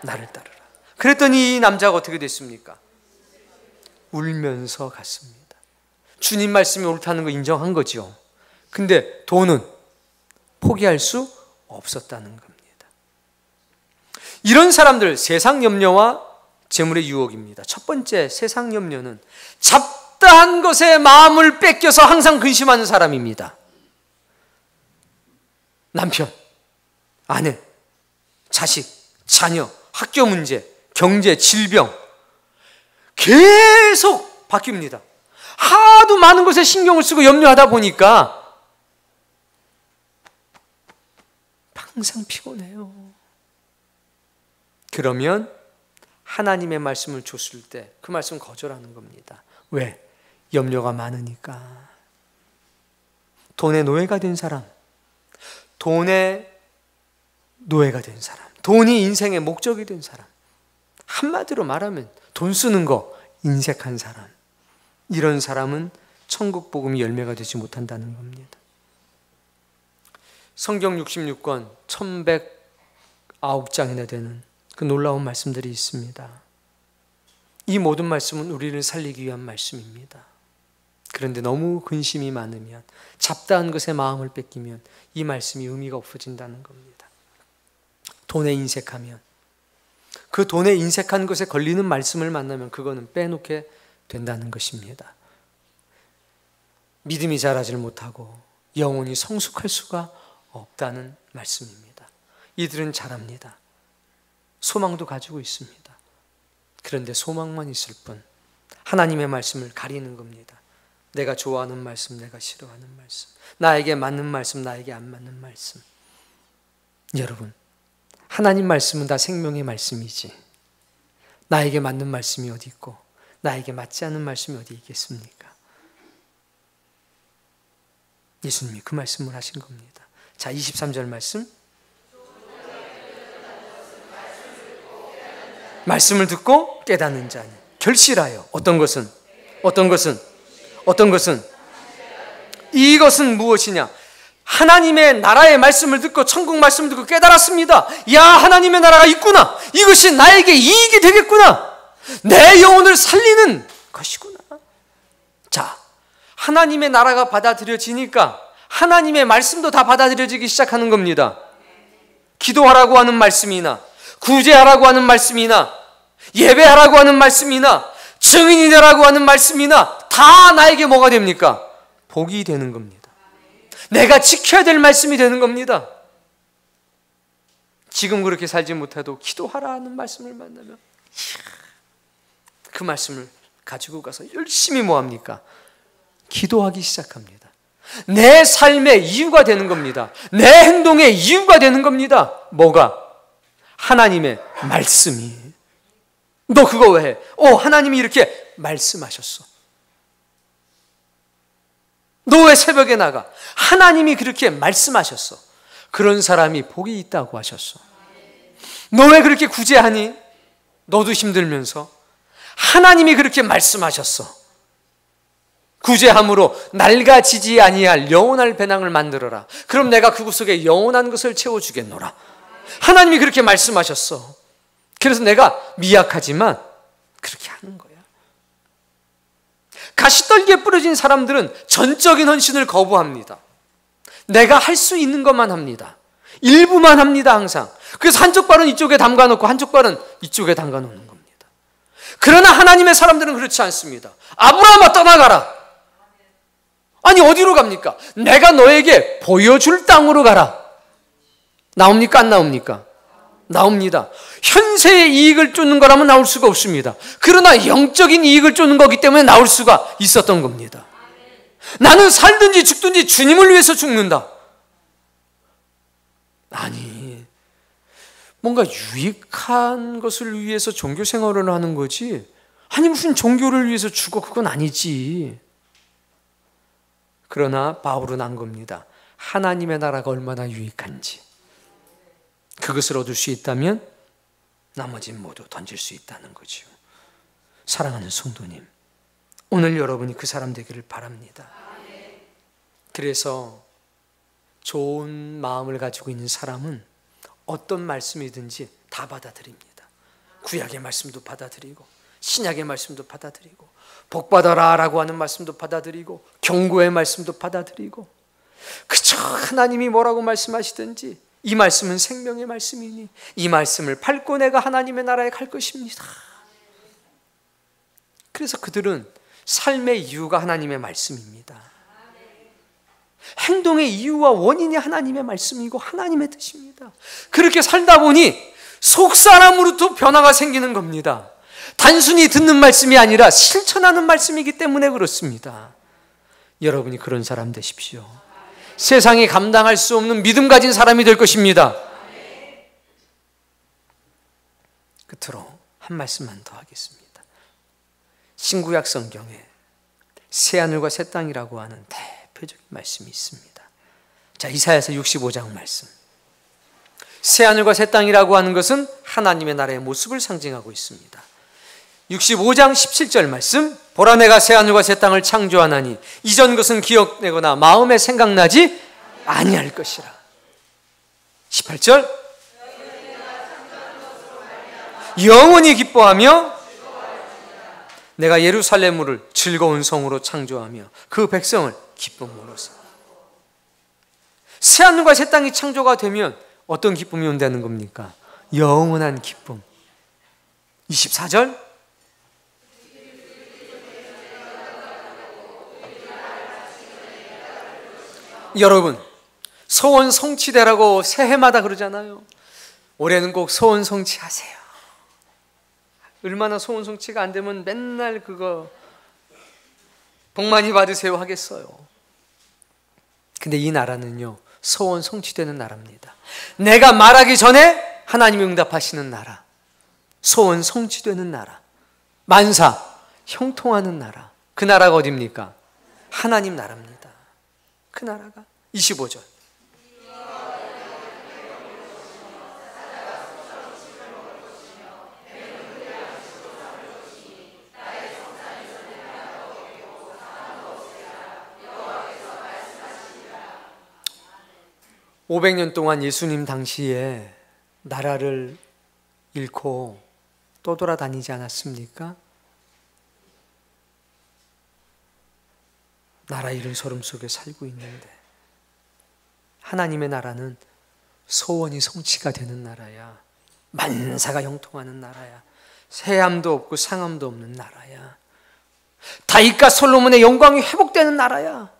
나를 따르라. 그랬더니 이 남자가 어떻게 됐습니까? 울면서 갔습니다. 주님 말씀이 옳다는 거 인정한 거죠. 근데 돈은 포기할 수 없었다는 겁니다. 이런 사람들, 세상 염려와 재물의 유혹입니다. 첫 번째 세상 염려는 잡다한 것에 마음을 뺏겨서 항상 근심하는 사람입니다. 남편, 아내, 자식, 자녀, 학교 문제, 경제, 질병 계속 바뀝니다. 하도 많은 것에 신경을 쓰고 염려하다 보니까 항상 피곤해요. 그러면 하나님의 말씀을 줬을 때 그 말씀 거절하는 겁니다. 왜? 염려가 많으니까. 돈의 노예가 된 사람, 돈의 노예가 된 사람, 돈이 인생의 목적이 된 사람, 한마디로 말하면 돈 쓰는 거 인색한 사람, 이런 사람은 천국 복음이 열매가 되지 못한다는 겁니다. 성경 66권 1109장이나 되는 그 놀라운 말씀들이 있습니다. 이 모든 말씀은 우리를 살리기 위한 말씀입니다. 그런데 너무 근심이 많으면, 잡다한 것에 마음을 뺏기면 이 말씀이 의미가 없어진다는 겁니다. 돈에 인색하면, 그 돈에 인색한 것에 걸리는 말씀을 만나면 그거는 빼놓게 된다는 것입니다. 믿음이 자라질 못하고 영혼이 성숙할 수가 없다는 말씀입니다. 이들은 잘합니다. 소망도 가지고 있습니다. 그런데 소망만 있을 뿐 하나님의 말씀을 가리는 겁니다. 내가 좋아하는 말씀, 내가 싫어하는 말씀, 나에게 맞는 말씀, 나에게 안 맞는 말씀. 여러분, 하나님 말씀은 다 생명의 말씀이지 나에게 맞는 말씀이 어디 있고 나에게 맞지 않는 말씀이 어디 있겠습니까? 예수님이 그 말씀을 하신 겁니다. 자, 23절 말씀. 말씀을 듣고 깨닫는 자니 결실하여 어떤 것은 이것은 무엇이냐? 하나님의 나라의 말씀을 듣고 천국 말씀을 듣고 깨달았습니다. 야, 하나님의 나라가 있구나. 이것이 나에게 이익이 되겠구나. 내 영혼을 살리는 것이구나. 자, 하나님의 나라가 받아들여지니까 하나님의 말씀도 다 받아들여지기 시작하는 겁니다. 기도하라고 하는 말씀이나 구제하라고 하는 말씀이나 예배하라고 하는 말씀이나 증인이 되라고 하는 말씀이나 다 나에게 뭐가 됩니까? 복이 되는 겁니다. 내가 지켜야 될 말씀이 되는 겁니다. 지금 그렇게 살지 못해도 기도하라 하는 말씀을 만나면 그 말씀을 가지고 가서 열심히 뭐합니까? 기도하기 시작합니다. 내 삶의 이유가 되는 겁니다. 내 행동의 이유가 되는 겁니다. 뭐가? 하나님의 말씀이. 너 그거 왜 해? 하나님이 이렇게 말씀하셨어. 너 왜 새벽에 나가? 하나님이 그렇게 말씀하셨어. 그런 사람이 복이 있다고 하셨어. 너 왜 그렇게 구제하니? 너도 힘들면서 하나님이 그렇게 말씀하셨어. 구제함으로 낡아지지 아니할 영원할 배낭을 만들어라. 그럼 내가 그곳 속에 영원한 것을 채워주겠노라. 하나님이 그렇게 말씀하셨어. 그래서 내가 미약하지만 그렇게 하는 거야. 가시떨기에 부러진 사람들은 전적인 헌신을 거부합니다. 내가 할 수 있는 것만 합니다. 일부만 합니다, 항상. 그래서 한쪽 발은 이쪽에 담가놓고 한쪽 발은 이쪽에 담가놓는 겁니다. 그러나 하나님의 사람들은 그렇지 않습니다. 아브라함아, 떠나가라. 아니, 어디로 갑니까? 내가 너에게 보여줄 땅으로 가라. 나옵니까? 안 나옵니까? 나옵니다. 현세의 이익을 쫓는 거라면 나올 수가 없습니다. 그러나 영적인 이익을 쫓는 거기 때문에 나올 수가 있었던 겁니다. 나는 살든지 죽든지 주님을 위해서 죽는다. 아니, 뭔가 유익한 것을 위해서 종교 생활을 하는 거지, 아니 무슨 종교를 위해서 죽어, 그건 아니지. 그러나 바울은 안 겁니다. 하나님의 나라가 얼마나 유익한지, 그것을 얻을 수 있다면 나머지는 모두 던질 수 있다는 거죠. 사랑하는 성도님, 오늘 여러분이 그 사람 되기를 바랍니다. 그래서 좋은 마음을 가지고 있는 사람은 어떤 말씀이든지 다 받아들입니다. 구약의 말씀도 받아들이고 신약의 말씀도 받아들이고 복받아라 라고 하는 말씀도 받아들이고 경고의 말씀도 받아들이고, 그저 하나님이 뭐라고 말씀하시든지 이 말씀은 생명의 말씀이니 이 말씀을 밟고 내가 하나님의 나라에 갈 것입니다. 그래서 그들은 삶의 이유가 하나님의 말씀입니다. 행동의 이유와 원인이 하나님의 말씀이고 하나님의 뜻입니다. 그렇게 살다 보니 속사람으로부터 변화가 생기는 겁니다. 단순히 듣는 말씀이 아니라 실천하는 말씀이기 때문에 그렇습니다. 여러분이 그런 사람 되십시오. 세상이 감당할 수 없는 믿음 가진 사람이 될 것입니다. 끝으로 한 말씀만 더 하겠습니다. 신구약 성경에 새하늘과 새 땅이라고 하는 대표적인 말씀이 있습니다. 자, 이사야서 65장 말씀. 새하늘과 새 땅이라고 하는 것은 하나님의 나라의 모습을 상징하고 있습니다. 65장 17절 말씀. 보라, 내가 새하늘과 새 땅을 창조하나니 이전 것은 기억되거나 마음에 생각나지 아니할 것이라. 18절. 영원히 기뻐하며 내가 예루살렘을 즐거운 성으로 창조하며 그 백성을 기쁨으로 써. 새하늘과 새 땅이 창조가 되면 어떤 기쁨이 온다는 겁니까? 영원한 기쁨. 24절. 여러분, 소원 성취되라고 새해마다 그러잖아요. 올해는 꼭 소원 성취하세요. 얼마나 소원 성취가 안 되면 맨날 그거 복 많이 받으세요 하겠어요. 근데 이 나라는요, 소원 성취되는 나라입니다. 내가 말하기 전에 하나님이 응답하시는 나라, 소원 성취되는 나라, 만사 형통하는 나라. 그 나라가 어디입니까? 하나님 나라입니다. 그 나라가. 25절. (500년) 동안 예수님 당시에 나라를 잃고 떠돌아다니지 않았습니까? 나라 잃은 소름 속에 살고 있는데 하나님의 나라는 소원이 성취가 되는 나라야. 만사가 형통하는 나라야. 세함도 없고 상함도 없는 나라야. 다윗과 솔로몬의 영광이 회복되는 나라야.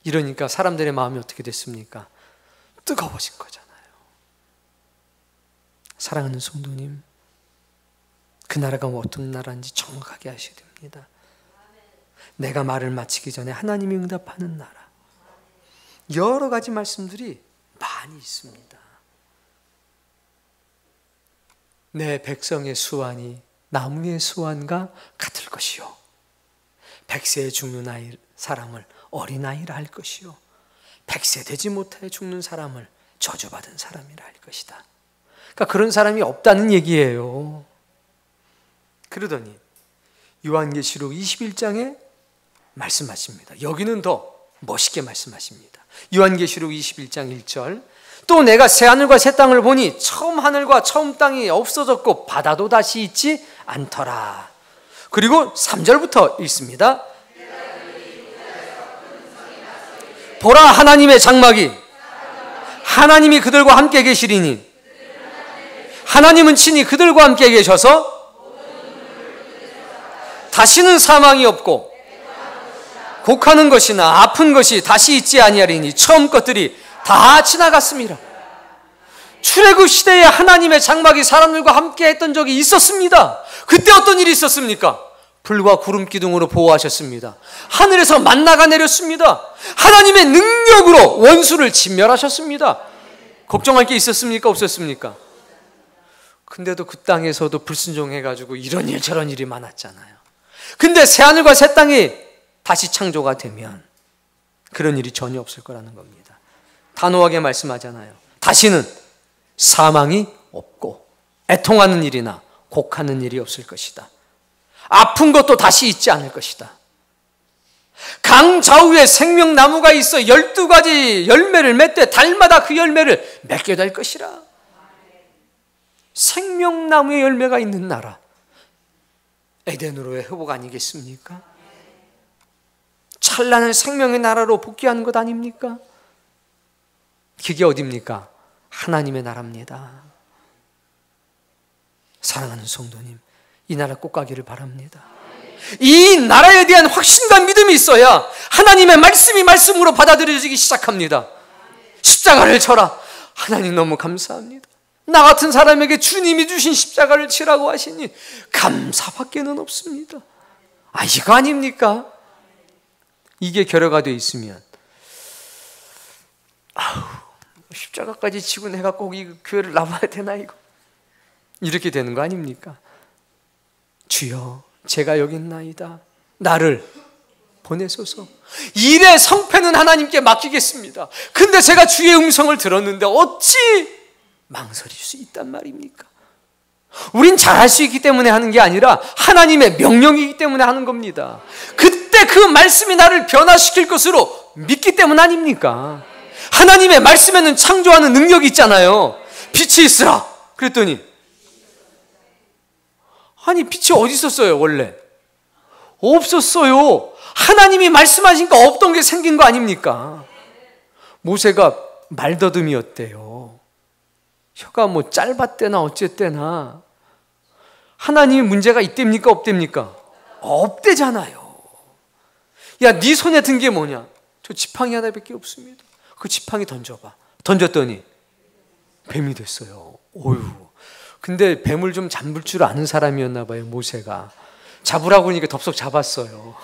이러니까 사람들의 마음이 어떻게 됐습니까? 뜨거워진 거잖아요. 사랑하는 성도님, 그 나라가 어떤 나라인지 정확하게 아셔야 됩니다. 내가 말을 마치기 전에 하나님이 응답하는 나라. 여러 가지 말씀들이 많이 있습니다. 내 백성의 수완이 나무의 수완과 같을 것이요, 100세에 죽는 사람을 어린아이라 할 것이요, 100세 되지 못해 죽는 사람을 저주받은 사람이라 할 것이다. 그러니까 그런 사람이 없다는 얘기예요. 그러더니 요한계시록 21장에 말씀하십니다. 여기는 더 멋있게 말씀하십니다. 요한계시록 21장 1절. 또 내가 새하늘과 새 땅을 보니 처음 하늘과 처음 땅이 없어졌고 바다도 다시 있지 않더라. 그리고 3절부터 읽습니다. 보라, 하나님의 장막이 하나님이 그들과 함께 계시리니 하나님은 친히 그들과 함께 계셔서 다시는 사망이 없고 곡하는 것이나 아픈 것이 다시 있지 아니하리니 처음 것들이 다 지나갔습니다. 출애굽 시대에 하나님의 장막이 사람들과 함께 했던 적이 있었습니다. 그때 어떤 일이 있었습니까? 불과 구름 기둥으로 보호하셨습니다. 하늘에서 만나가 내렸습니다. 하나님의 능력으로 원수를 진멸하셨습니다. 걱정할 게 있었습니까? 없었습니까? 근데도 그 땅에서도 불순종해가지고 이런 일 저런 일이 많았잖아요. 근데 새하늘과 새 땅이 다시 창조가 되면 그런 일이 전혀 없을 거라는 겁니다. 단호하게 말씀하잖아요. 다시는 사망이 없고 애통하는 일이나 곡하는 일이 없을 것이다. 아픈 것도 다시 있지 않을 것이다. 강 좌우에 생명나무가 있어 12가지 열매를 맺되 달마다 그 열매를 맺게 될 것이라. 생명나무의 열매가 있는 나라, 에덴으로의 회복 아니겠습니까? 찬란한 생명의 나라로 복귀하는 것 아닙니까? 그게 어디입니까? 하나님의 나라입니다. 사랑하는 성도님, 이 나라 꼭 가기를 바랍니다. 이 나라에 대한 확신과 믿음이 있어야 하나님의 말씀이 말씀으로 받아들여지기 시작합니다. 십자가를 쳐라. 하나님 너무 감사합니다. 나 같은 사람에게 주님이 주신 십자가를 치라고 하시니 감사밖에는 없습니다. 이거 아닙니까? 이게 결여가 되어 있으면 십자가까지 치고 내가 꼭 이 교회를 나와야 되나 이거? 이렇게 되는 거 아닙니까? 주여 제가 여기 있나이다. 나를 보내소서. 일의 성패는 하나님께 맡기겠습니다. 근데 제가 주의 음성을 들었는데 어찌 망설일 수 있단 말입니까? 우린 잘할 수 있기 때문에 하는 게 아니라 하나님의 명령이기 때문에 하는 겁니다. 그때 그 말씀이 나를 변화시킬 것으로 믿기 때문 아닙니까? 하나님의 말씀에는 창조하는 능력이 있잖아요. 빛이 있으라 그랬더니 아니 빛이 어디 있었어요 원래? 없었어요. 하나님이 말씀하시니까 없던 게 생긴 거 아닙니까? 모세가 말더듬이었대요. 혀가 뭐 짧았대나 어쨌대나 하나님이 문제가 있답니까 없답니까? 없대잖아요. 야, 네 손에 든 게 뭐냐? 저 지팡이 하나밖에 없습니다. 그 지팡이 던져봐. 던졌더니 뱀이 됐어요. 어휴. 근데 뱀을 좀 잡을 줄 아는 사람이었나 봐요, 모세가. 잡으라고 하니까 덥석 잡았어요.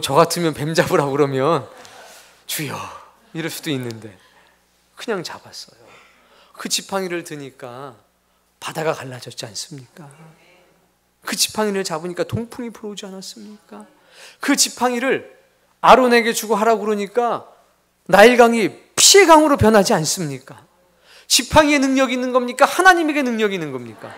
저 같으면 뱀 잡으라고 그러면 주여 이럴 수도 있는데 그냥 잡았어요. 그 지팡이를 드니까 바다가 갈라졌지 않습니까? 그 지팡이를 잡으니까 동풍이 불어오지 않았습니까? 그 지팡이를 아론에게 주고 하라고 그러니까 나일강이 피의 강으로 변하지 않습니까? 지팡이의 능력이 있는 겁니까? 하나님에게 능력이 있는 겁니까?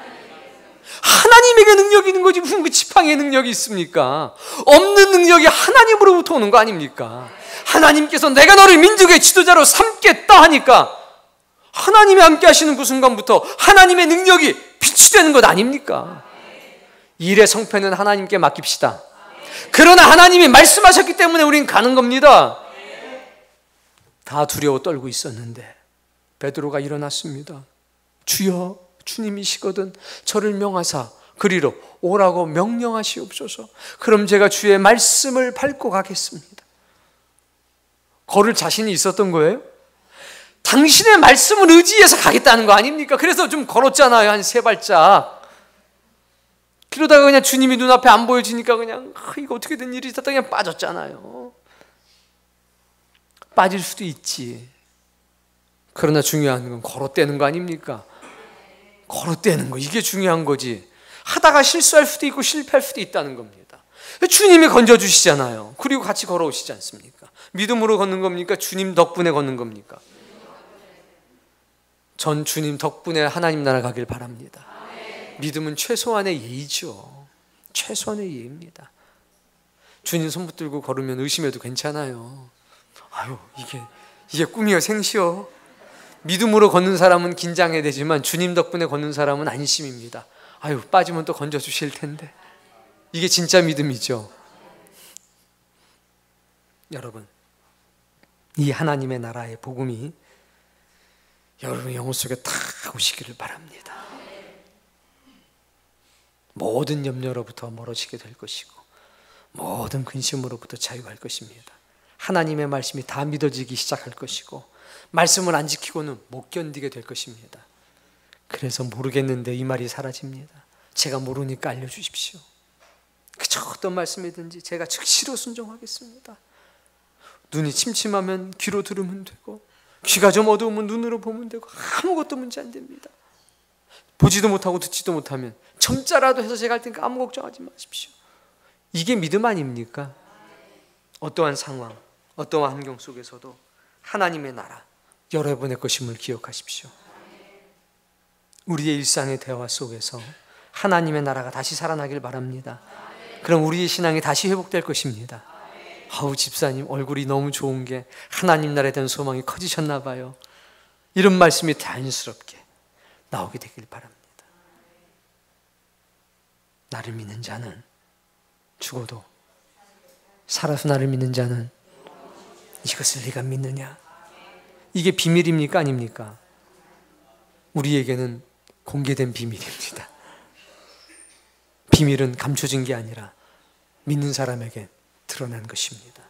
하나님에게 능력이 있는 거지 무슨 그 지팡이의 능력이 있습니까? 없는 능력이 하나님으로부터 오는 거 아닙니까? 하나님께서 내가 너를 민족의 지도자로 삼겠다 하니까 하나님이 함께 하시는 그 순간부터 하나님의 능력이 빛이 되는 것 아닙니까? 일의 성패는 하나님께 맡깁시다. 그러나 하나님이 말씀하셨기 때문에 우린 가는 겁니다. 다 두려워 떨고 있었는데 베드로가 일어났습니다. 주여, 주님이시거든 저를 명하사 그리로 오라고 명령하시옵소서. 그럼 제가 주의 말씀을 밟고 가겠습니다. 걸을 자신이 있었던 거예요? 당신의 말씀을 의지해서 가겠다는 거 아닙니까? 그래서 좀 걸었잖아요. 한 3발짝. 그러다가 그냥 주님이 눈앞에 안 보여지니까 그냥 이거 어떻게 된 일이 있었다 그냥 빠졌잖아요. 빠질 수도 있지. 그러나 중요한 건 걸어떼는 거 아닙니까? 걸어떼는 거, 이게 중요한 거지. 하다가 실수할 수도 있고 실패할 수도 있다는 겁니다. 주님이 건져주시잖아요. 그리고 같이 걸어오시지 않습니까? 믿음으로 걷는 겁니까? 주님 덕분에 걷는 겁니까? 전 주님 덕분에 하나님 나라 가길 바랍니다. 믿음은 최소한의 예의죠. 최소한의 예의입니다. 주님 손 붙들고 걸으면 의심해도 괜찮아요. 아유, 이게 꿈이요 생시요. 믿음으로 걷는 사람은 긴장해야 되지만 주님 덕분에 걷는 사람은 안심입니다. 아유, 빠지면 또 건져주실 텐데. 이게 진짜 믿음이죠. 여러분, 이 하나님의 나라의 복음이 여러분의 영혼 속에 다 오시기를 바랍니다. 모든 염려로부터 멀어지게 될 것이고 모든 근심으로부터 자유할 것입니다. 하나님의 말씀이 다 믿어지기 시작할 것이고 말씀을 안 지키고는 못 견디게 될 것입니다. 그래서 모르겠는데 이 말이 사라집니다. 제가 모르니까 알려주십시오. 그저 어떤 말씀이든지 제가 즉시로 순종하겠습니다. 눈이 침침하면 귀로 들으면 되고 귀가 좀 어두우면 눈으로 보면 되고 아무것도 문제 안 됩니다. 보지도 못하고 듣지도 못하면 점자라도 해서 제가 할 테니까 아무 걱정하지 마십시오. 이게 믿음 아닙니까? 어떠한 상황, 어떠한 환경 속에서도 하나님의 나라, 여러분의 것임을 기억하십시오. 우리의 일상의 대화 속에서 하나님의 나라가 다시 살아나길 바랍니다. 그럼 우리의 신앙이 다시 회복될 것입니다. 아우, 집사님 얼굴이 너무 좋은 게 하나님 나라에 대한 소망이 커지셨나 봐요. 이런 말씀이 자연스럽게 나오게 되길 바랍니다. 나를 믿는 자는 죽어도 살아서 나를 믿는 자는 이것을 네가 믿느냐? 이게 비밀입니까? 아닙니까? 우리에게는 공개된 비밀입니다. 비밀은 감춰진 게 아니라 믿는 사람에게 드러난 것입니다.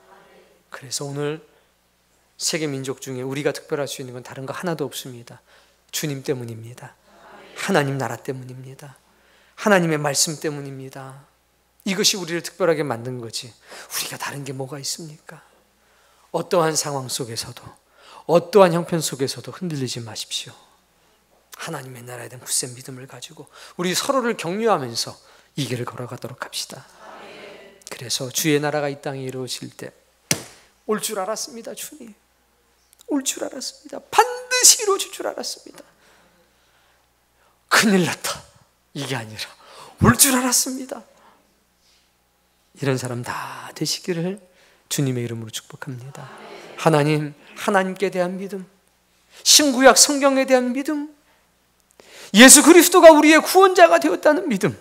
그래서 오늘 세계 민족 중에 우리가 특별할 수 있는 건 다른 거 하나도 없습니다. 주님 때문입니다. 하나님 나라 때문입니다. 하나님의 말씀 때문입니다. 이것이 우리를 특별하게 만든 거지 우리가 다른 게 뭐가 있습니까? 어떠한 상황 속에서도 어떠한 형편 속에서도 흔들리지 마십시오. 하나님의 나라에 대한 굳센 믿음을 가지고 우리 서로를 격려하면서 이 길을 걸어가도록 합시다. 그래서 주의 나라가 이 땅에 이루어질 때 올 줄 알았습니다. 주님 올 줄 알았습니다. 반드시 이루어질 줄 알았습니다. 큰일 났다 이게 아니라 올 줄 알았습니다. 이런 사람 다 되시기를 주님의 이름으로 축복합니다. 하나님께 대한 믿음, 신구약 성경에 대한 믿음, 예수 그리스도가 우리의 구원자가 되었다는 믿음,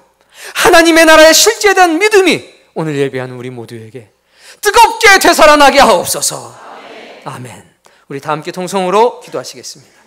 하나님의 나라의 실제에 대한 믿음이 오늘 예배하는 우리 모두에게 뜨겁게 되살아나게 하옵소서. 아멘. 우리 다 함께 통성으로 기도하시겠습니다.